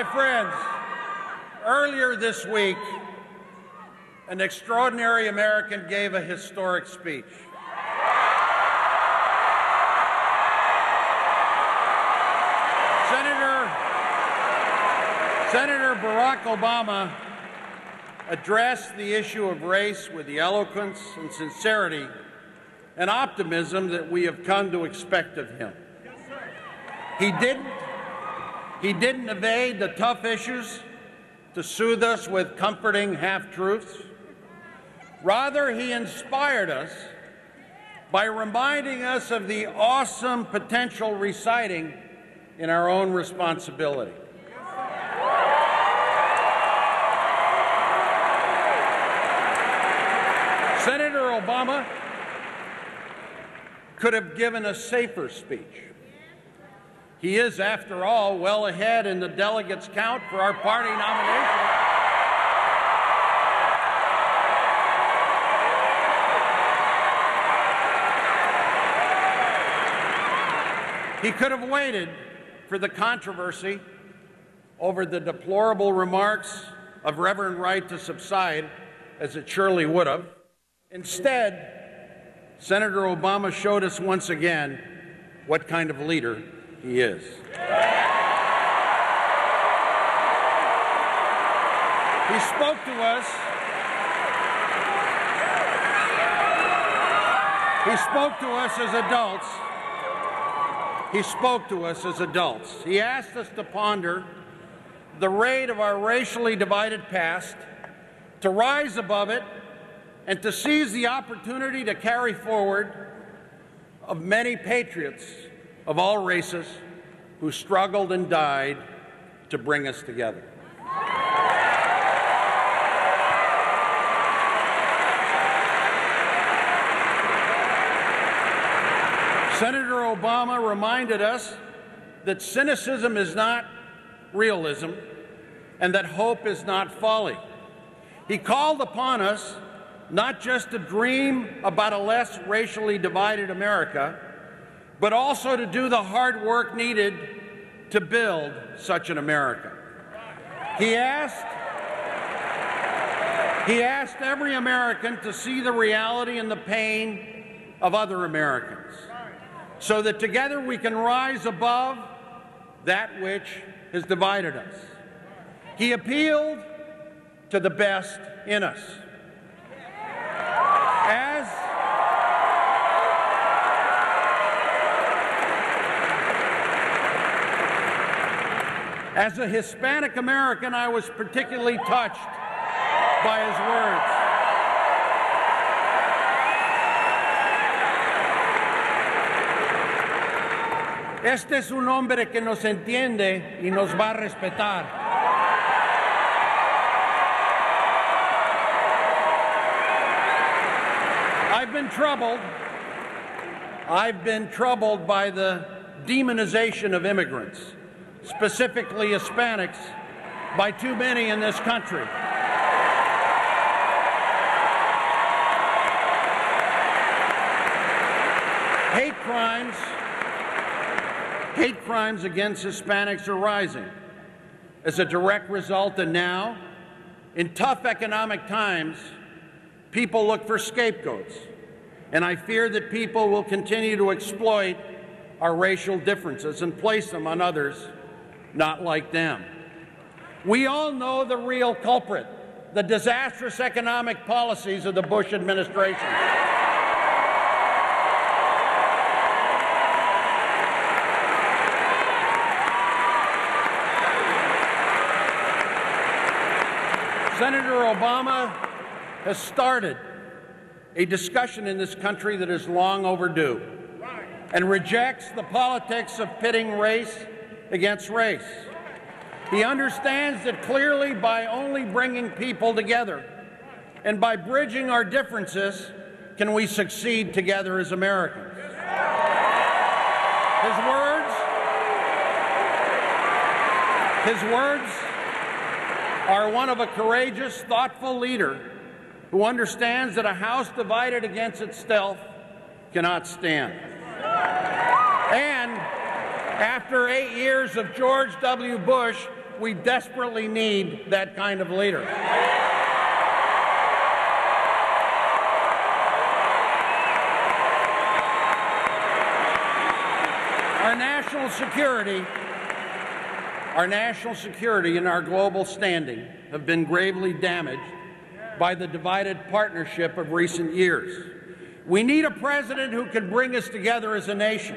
My friends, earlier this week, an extraordinary American gave a historic speech. Senator Barack Obama addressed the issue of race with the eloquence and sincerity and optimism that we have come to expect of him. He didn't evade the tough issues to soothe us with comforting half-truths. Rather, he inspired us by reminding us of the awesome potential residing in our own responsibility. Senator Obama could have given a safer speech. He is, after all, well ahead in the delegates' count for our party nomination. He could have waited for the controversy over the deplorable remarks of Reverend Wright to subside, as it surely would have. Instead, Senator Obama showed us once again what kind of leader he is. He spoke to us. He spoke to us as adults. He spoke to us as adults. He asked us to ponder the rate of our racially divided past, to rise above it, and to seize the opportunity to carry forward of many patriots of all races who struggled and died to bring us together. Senator Obama reminded us that cynicism is not realism and that hope is not folly. He called upon us not just to dream about a less racially divided America, but also to do the hard work needed to build such an America. He asked every American to see the reality and the pain of other Americans, so that together we can rise above that which has divided us. He appealed to the best in us. As a Hispanic American, I was particularly touched by his words. Este es un hombre que nos entiende y nos va a respetar. I've been troubled by the demonization of immigrants, specifically Hispanics, by too many in this country. Hate crimes against Hispanics are rising as a direct result, and now, in tough economic times, people look for scapegoats, and I fear that people will continue to exploit our racial differences and place them on others not like them. We all know the real culprit, the disastrous economic policies of the Bush administration. Senator Obama has started a discussion in this country that is long overdue and rejects the politics of pitting race against race. He understands that clearly by only bringing people together and by bridging our differences can we succeed together as Americans. His words are one of a courageous, thoughtful leader who understands that a house divided against itself cannot stand. And after 8 years of George W. Bush, we desperately need that kind of leader. Our national security and our global standing have been gravely damaged by the divided partnership of recent years. We need a president who can bring us together as a nation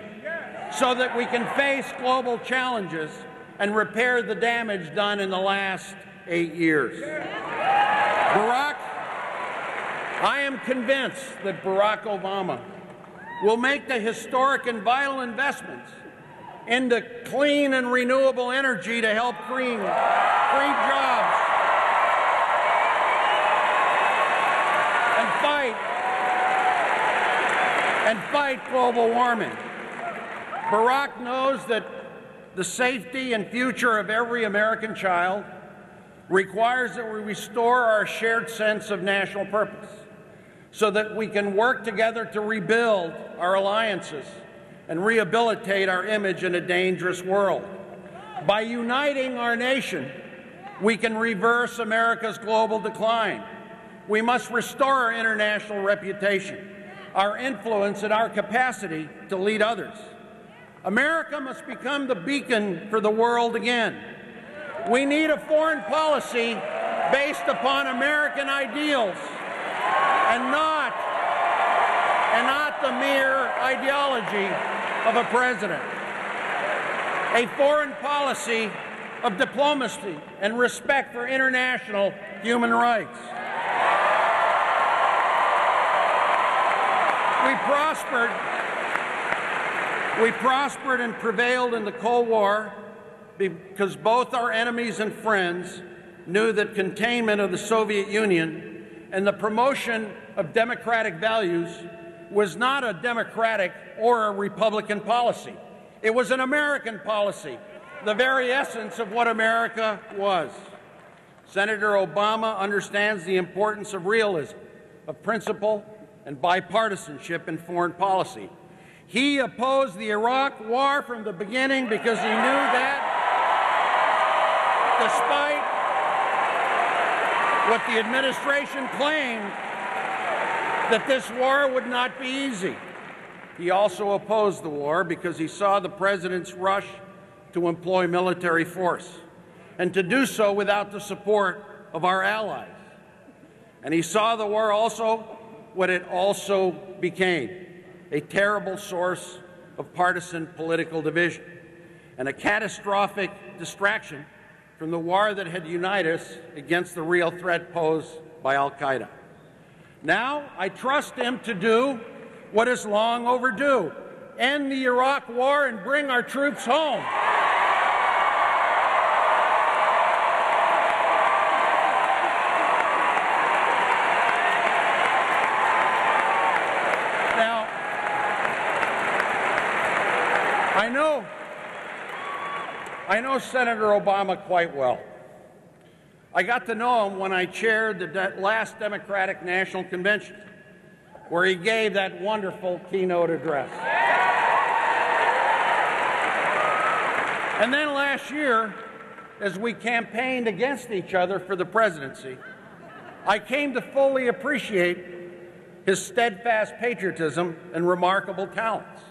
so that we can face global challenges and repair the damage done in the last 8 years. I am convinced that Barack Obama will make the historic and vital investments into clean and renewable energy to help create jobs and fight global warming. Barack knows that the safety and future of every American child requires that we restore our shared sense of national purpose so that we can work together to rebuild our alliances and rehabilitate our image in a dangerous world. By uniting our nation, we can reverse America's global decline. We must restore our international reputation, our influence, and our capacity to lead others. America must become the beacon for the world again. We need a foreign policy based upon American ideals and not the mere ideology of a president. A foreign policy of diplomacy and respect for international human rights. We prospered and prevailed in the Cold War because both our enemies and friends knew that containment of the Soviet Union and the promotion of democratic values was not a Democratic or a Republican policy. It was an American policy, the very essence of what America was. Senator Obama understands the importance of realism, of principle, and bipartisanship in foreign policy. He opposed the Iraq War from the beginning because he knew that, despite what the administration claimed, that this war would not be easy. He also opposed the war because he saw the president's rush to employ military force, and to do so without the support of our allies. And he saw the war also what it also became, a terrible source of partisan political division and a catastrophic distraction from the war that had united us against the real threat posed by al-Qaeda. Now, I trust him to do what is long overdue: end the Iraq War and bring our troops home. Now, I know Senator Obama quite well. I got to know him when I chaired the last Democratic National Convention, where he gave that wonderful keynote address. And then last year, as we campaigned against each other for the presidency, I came to fully appreciate his steadfast patriotism and remarkable talents.